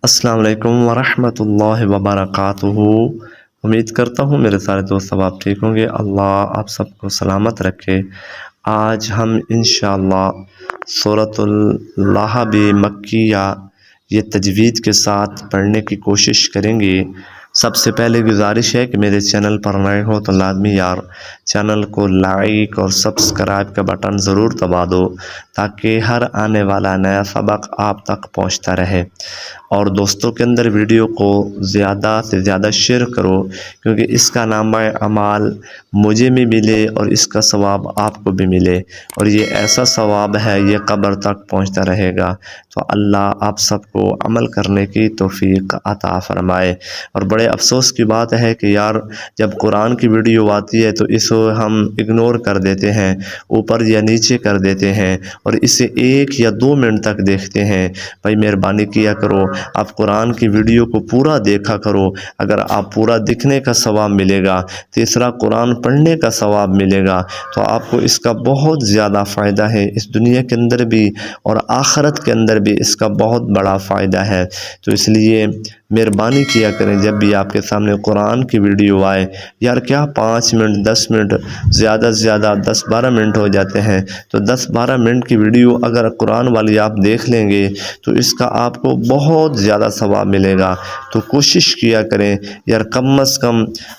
السلام علیکم ورحمۃ اللہ وبرکاتہ۔ امید کرتا ہوں میرے سارے دوست اب آپ ٹھیک ہوں گے۔ اللہ آپ سب کو سلامت رکھے۔ آج ہم انشاءاللہ سورۃ اللہب مکیہ یہ تجوید کے ساتھ پڑھنے کی کوشش کریں گے۔ سب سے پہلے گزارش ہے کہ میرے چینل پر نئے ہو تو لازمی یار چینل کو لائک اور سبسکرائب کا بٹن ضرور دبا دو تاکہ ہر آنے والا نیا سبق آپ تک پہنچتا رہے، اور دوستوں کے اندر ویڈیو کو زیادہ سے زیادہ شیئر کرو، کیونکہ اس کا نامہ اعمال مجھے بھی ملے اور اس کا ثواب آپ کو بھی ملے، اور یہ ایسا ثواب ہے یہ قبر تک پہنچتا رہے گا۔ تو اللہ آپ سب کو عمل کرنے کی توفیق عطا فرمائے۔ اور بڑے افسوس کی بات ہے کہ یار جب قرآن کی ویڈیو آتی ہے تو اسے ہم اگنور کر دیتے ہیں، اوپر یا نیچے کر دیتے ہیں، اور اسے 1 یا 2 منٹ تک دیکھتے ہیں۔ بھائی مہربانی کیا کرو، آپ قرآن کی ویڈیو کو پورا دیکھا کرو۔ اگر آپ پورا دیکھنے کا ثواب ملے گا، تیسرا قرآن پڑھنے کا ثواب ملے گا، تو آپ کو اس کا بہت زیادہ فائدہ ہے، اس دنیا کے اندر بھی اور آخرت کے اندر بھی اس کا بہت بڑا فائدہ ہے۔ تو اس لیے مہربانی کیا کریں، جب بھی آپ کے سامنے قرآن کی ویڈیو آئے، یار کیا 5 منٹ 10 منٹ زیادہ سے زیادہ 10-12 منٹ ہو جاتے ہیں، تو 10-12 منٹ کی ویڈیو اگر قرآن والی آپ دیکھ لیں گے تو اس کا آپ کو بہت زیادہ ثواب ملے گا۔ تو کوشش کیا کریں یار، کم از کم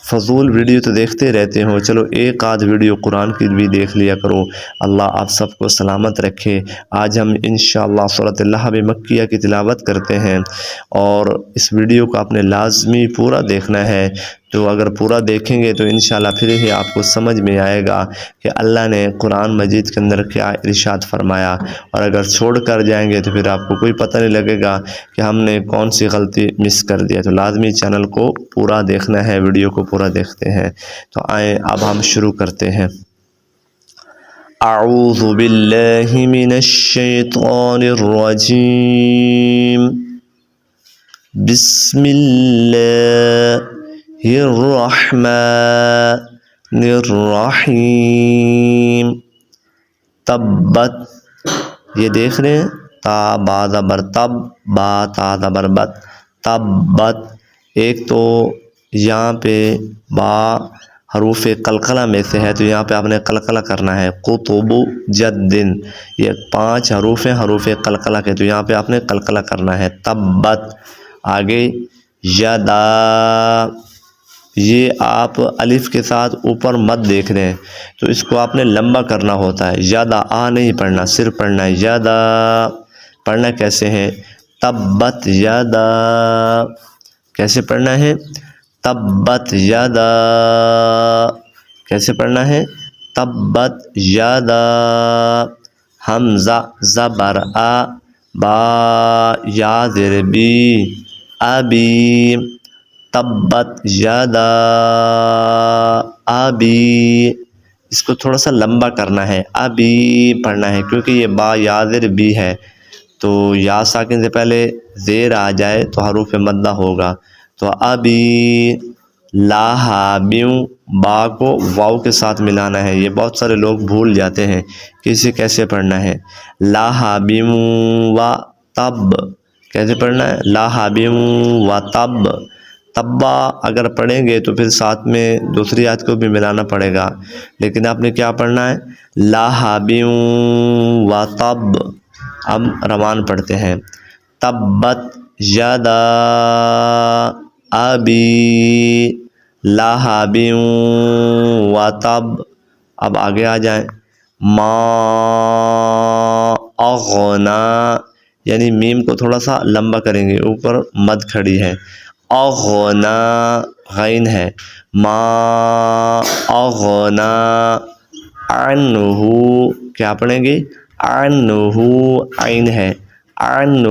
فضول ویڈیو تو دیکھتے رہتے ہو، چلو ایک آدھ ویڈیو قرآن کی بھی دیکھ لیا کرو۔ اللہ آپ سب کو سلامت رکھے۔ آج ہم انشاءاللہ سورۃ اللہب مکیہ کی تلاوت کرتے ہیں، اور اس ویڈیو کو آپ نے لازمی پورا دیکھنا ہے۔ تو اگر پورا دیکھیں گے تو انشاءاللہ پھر ہی آپ کو سمجھ میں آئے گا کہ اللہ نے قرآن مجید کے اندر کیا ارشاد فرمایا، اور اگر چھوڑ کر جائیں گے تو پھر آپ کو کوئی پتہ نہیں لگے گا کہ ہم نے کون سی غلطی مس کر دیا۔ تو لازمی چینل کو پورا دیکھنا ہے، ویڈیو کو پورا دیکھتے ہیں۔ تو آئیں اب ہم شروع کرتے ہیں۔ اعوذ باللہ من الشیطان الرجیم، بسم اللہ الرحمن الرحیم۔ تبت، یہ دیکھ رہے ہیں، تا با زبر تب، با تا زبر بت، تبت۔ ایک تو یہاں پہ با حروف قلقلہ میں سے ہے، تو یہاں پہ آپ نے قلقلہ کرنا ہے۔ قطب جدن، یہ 5 حروف ہیں حروف قلقلہ کے، تو یہاں پہ آپ نے قلقلہ کرنا ہے۔ تبت، آگے یدا، یہ آپ الف کے ساتھ اوپر مد دیکھ رہے ہیں، تو اس کو آپ نے لمبا کرنا ہوتا ہے۔ یدا آ نہیں پڑھنا، صرف پڑھنا ہے یدا۔ پڑھنا کیسے ہے؟ تبت یدا، کیسے پڑھنا ہے؟ تبت یدا، کیسے پڑھنا ہے؟ تبت یدا۔ حمزہ زبر آ، با یا زیر بی، ابی، تبت یدا ابی۔ اس کو تھوڑا سا لمبا کرنا ہے، ابی پڑھنا ہے، کیونکہ یہ با یا زیر بی ہے، تو یا ساکن سے پہلے زیر آ جائے تو حروف مدہ ہوگا۔ تو ابی، لاہابیوں، با کو واو کے ساتھ ملانا ہے، یہ بہت سارے لوگ بھول جاتے ہیں کہ اسے کیسے پڑھنا ہے۔ لاہابیوں و تب، کیسے پڑھنا ہے؟ لاہابیوں و تب۔ تبا اگر پڑھیں گے تو پھر ساتھ میں دوسری آیت کو بھی ملانا پڑے گا، لیکن آپ نے کیا پڑھنا ہے؟ لاہابیوں و تب۔ اب روان پڑھتے ہیں۔ تبت یدا ابی لاہابیوں و تب۔ اب آگے آ جائیں۔ ما اغنا، یعنی میم کو تھوڑا سا لمبا کریں گے، اوپر مد کھڑی ہے۔ اغنا غین ہے۔ ما اغنا عنہ، کیا پڑھیں گے؟ عنہ، عین ہے، عنہ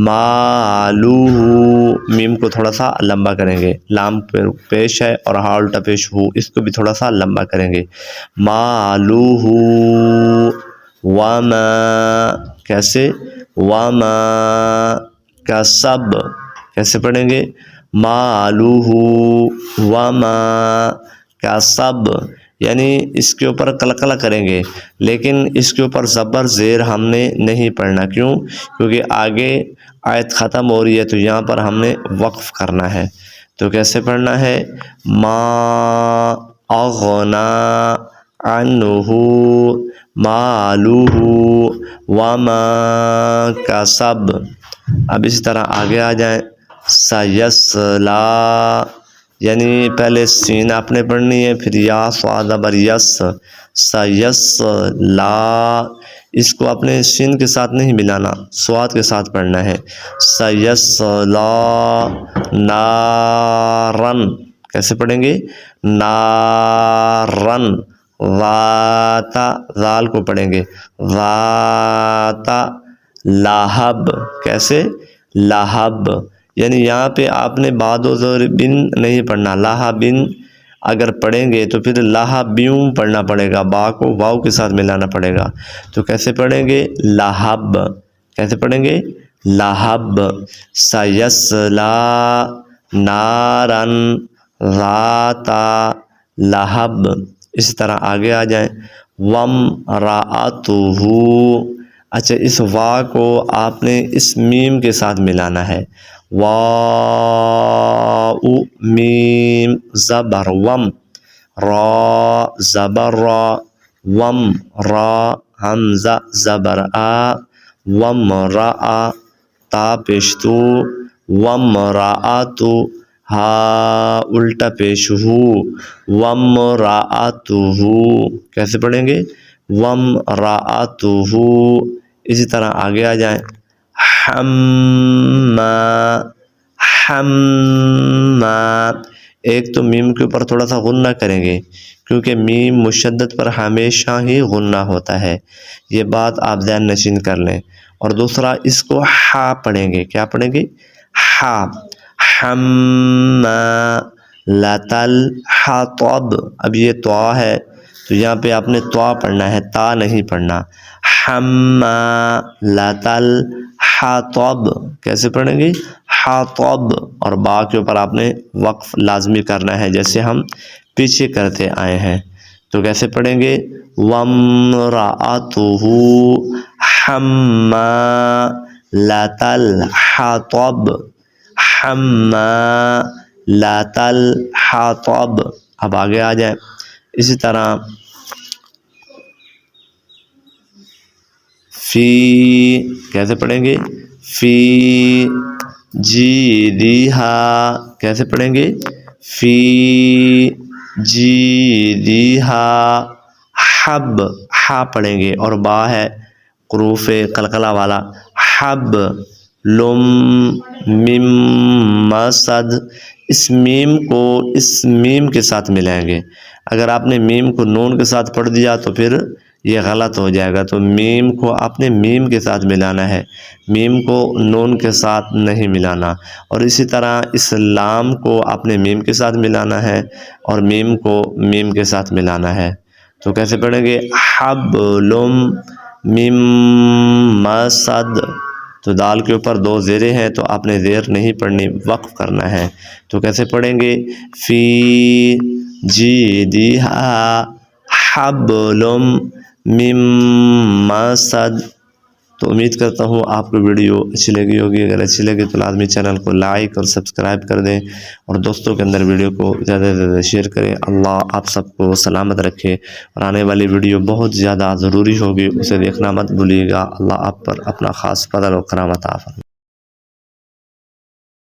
مالہ، میم کو تھوڑا سا لمبا کریں گے، لام پیش ہے اور ہا الٹا پیش ہو، اس کو بھی تھوڑا سا لمبا کریں گے۔ مالہ وما، کیسے؟ وما کسب، کیسے پڑھیں گے؟ مالہ وما کسب، یعنی اس کے اوپر قلقلہ کریں گے، لیکن اس کے اوپر زبر زیر ہم نے نہیں پڑھنا. کیوں؟ کیونکہ آگے آیت ختم ہو رہی ہے تو یہاں پر ہم نے وقف کرنا ہے. تو کیسے پڑھنا ہے؟ ما اغنا عنہ مالہ وما کسب. اب اسی طرح آگے آ جائیں. سیسلا، یعنی پہلے سین آپ نے پڑھنی ہے، پھر یا صاد زبر یس. سیسلا، اس کو اپنے سین کے ساتھ نہیں ملانا، صاد کے ساتھ پڑھنا ہے. سیسلا نارن. کیسے پڑھیں گے؟ نارن. ذات، ذال کو پڑھیں گے ذات لہب. کیسے؟ لہب. یعنی یہاں پہ آپ نے بعد و زور بن نہیں پڑھنا. لہبن اگر پڑھیں گے تو پھر لہبیوں پڑھنا پڑے گا، با کو واو کے ساتھ ملانا پڑے گا. تو کیسے پڑھیں گے؟ لہب. کیسے پڑھیں گے؟ لہب. سیسلا نارن ذات لہب. اسی طرح آگے آ جائیں. وامرأتہ. اچھا، اس وا کو آپ نے اس میم کے ساتھ ملانا ہے. واؤ میم زبر وم، را زبر را، وم را حمزہ زبر آ، وم را تا پیشتو، وم راآتو ہا الٹا پیش ہو، وم راآتہ. کیسے پڑھیں گے؟ وم راآتہ. اسی طرح آگے آ جائیں. حما، حما. ایک تو میم کے اوپر تھوڑا سا غنہ کریں گے، کیونکہ میم مشدد پر ہمیشہ ہی غنہ ہوتا ہے، یہ بات آپ ذہن نشین کر لیں. اور دوسرا اس کو ہا پڑھیں گے. کیا پڑھیں گے؟ ہا. حما لتل حطب. اب یہ طا ہے تو یہاں پہ آپ نے طا پڑھنا ہے، تا نہیں پڑھنا. حما لتل حطب. کیسے پڑھیں گے؟ حطب. اور با کے اوپر آپ نے وقف لازمی کرنا ہے جیسے ہم پیچھے کرتے آئے ہیں. تو کیسے پڑھیں گے؟ وامرأتہ حمالۃ الحطب، حمالۃ الحطب. اب آگے آ جائیں. اسی طرح فی، کیسے پڑھیں گے؟ فی جیدہا. کیسے پڑھیں گے؟ فی جیدہا. حب، ہا پڑھیں گے اور با ہے حروف قلقلہ والا. حب لم میم مسد. اس میم کو اس میم کے ساتھ ملائیں گے. اگر آپ نے میم کو نون کے ساتھ پڑھ دیا تو پھر یہ غلط ہو جائے گا. تو میم کو آپ نے میم کے ساتھ ملانا ہے، میم کو نون کے ساتھ نہیں ملانا. اور اسی طرح اس لام کو آپ نے میم کے ساتھ ملانا ہے اور میم کو میم کے ساتھ ملانا ہے. تو کیسے پڑھیں گے؟ حبلم میم مسد. تو دال کے اوپر دو زیریں ہیں تو آپ نے زیر نہیں پڑھنی، وقف کرنا ہے. تو کیسے پڑھیں گے؟ فی جیدہا حبلم میم مسد. تو امید کرتا ہوں آپ کو ویڈیو اچھی لگی ہوگی. اگر اچھی لگی تو لازمی چینل کو لائک اور سبسکرائب کر دیں اور دوستوں کے اندر ویڈیو کو زیادہ سے زیادہ شیئر کریں. اللہ آپ سب کو سلامت رکھے. اور آنے والی ویڈیو بہت زیادہ ضروری ہوگی، اسے دیکھنا مت بھولیے گا. اللہ آپ پر اپنا خاص فضل و کرم عطا فرمائے.